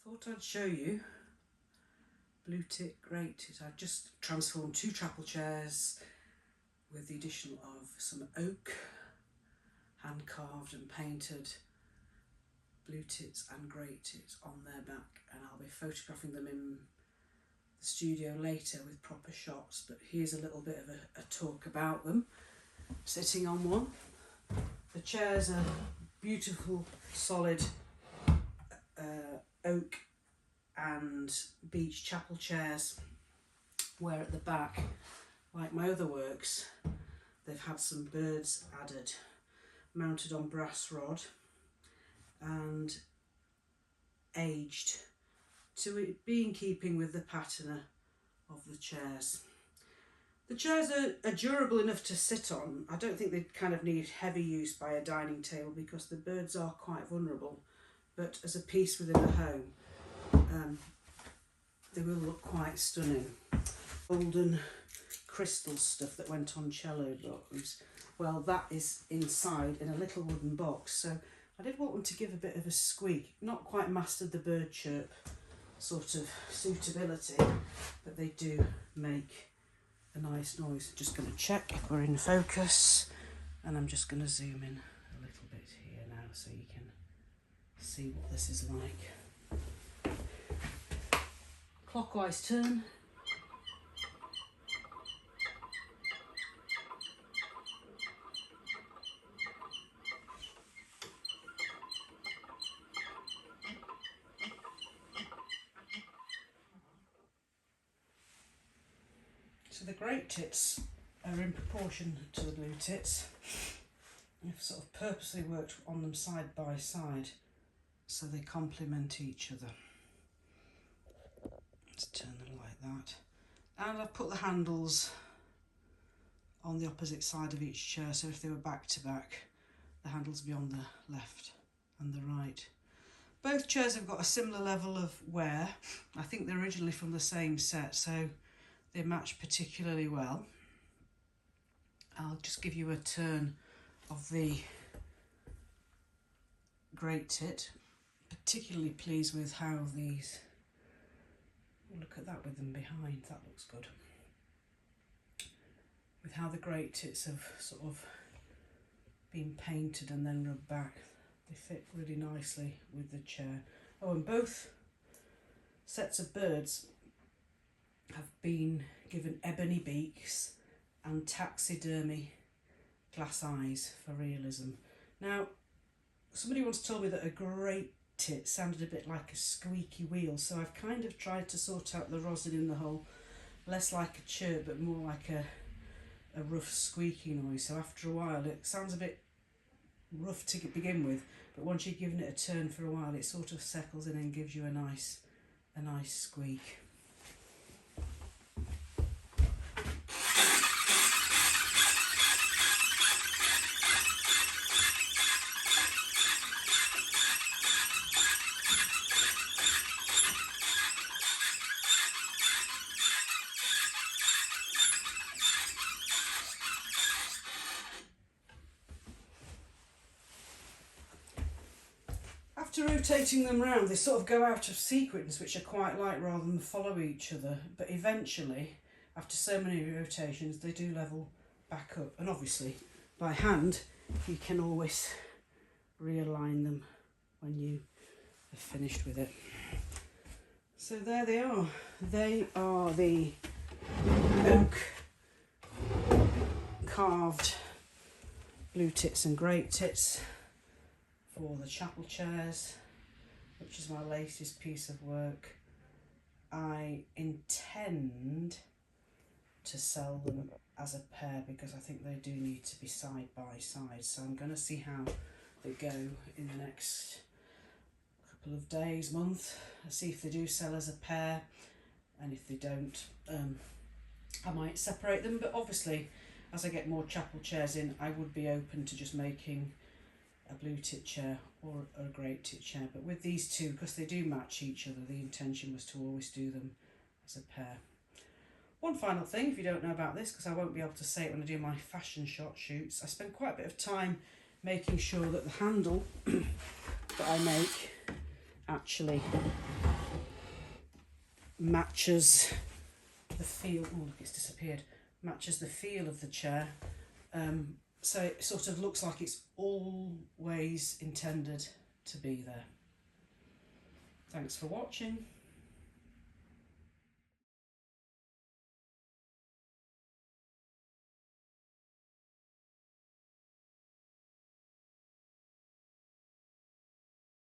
Thought I'd show you Blue Tit Great Tit. I've just transformed 2 chapel chairs with the addition of some oak, hand carved and painted Blue Tits and Great Tits on their back, and I'll be photographing them in the studio later with proper shots, but here's a little bit of a talk about them. Sitting on one, the chairs are beautiful solid oak and beech chapel chairs, where at the back, like my other works, they've had some birds added, mounted on brass rod and aged to it be in keeping with the patina of the chairs. The chairs are durable enough to sit on. I don't think they kind of need heavy use by a dining table because the birds are quite vulnerable, but as a piece within a home, they will look quite stunning. Golden crystal stuff that went on cello drums, well, that is inside in a little wooden box, so I did want them to give a bit of a squeak. Not quite mastered the bird chirp sort of suitability, but they do make a nice noise. Just going to check if we're in focus, and I'm just going to zoom in a little bit here now so you can see what this is like. Clockwise turn. So the Great Tits are in proportion to the Blue Tits. I've sort of purposely worked on them side by side so they complement each other. Let's turn them like that. And I've put the handles on the opposite side of each chair, so if they were back to back, the handles would be on the left and the right. Both chairs have got a similar level of wear. I think they're originally from the same set, so they match particularly well. I'll just give you a turn of the Great Tit. Particularly pleased with how these, look at that with them behind, that looks good. With how the Great Tits have sort of been painted and then rubbed back. They fit really nicely with the chair. Oh, and both sets of birds have been given ebony beaks and taxidermy glass eyes for realism. Now, somebody once told me that a Great Tit sounded a bit like a squeaky wheel, so I've kind of tried to sort out the rosin in the hole, less like a chirp but more like a rough squeaky noise. So after a while it sounds a bit rough to begin with, but once you've given it a turn for a while it sort of settles in and gives you a nice squeak. After rotating them round, they sort of go out of sequence, which I quite like, rather than follow each other. But eventually, after so many rotations, they do level back up. And obviously, by hand, you can always realign them when you have finished with it. So there they are. They are the oak carved Blue Tits and Great Tits for the chapel chairs, which is my latest piece of work. I intend to sell them as a pair because I think they do need to be side by side, so I'm going to see how they go in the next couple of days, month. I'll see if they do sell as a pair, and if they don't, I might separate them. But obviously, as I get more chapel chairs in, I would be open to just making a Blue Tit chair or a Great Tit chair. But with these two, because they do match each other, the intention was to always do them as a pair. One final thing, if you don't know about this, because I won't be able to say it when I do my fashion shot shoots, I spend quite a bit of time making sure that the handle that I make actually matches the feel. Oh look, it's disappeared. Matches the feel of the chair. So it sort of looks like it's always intended to be there. Thanks for watching.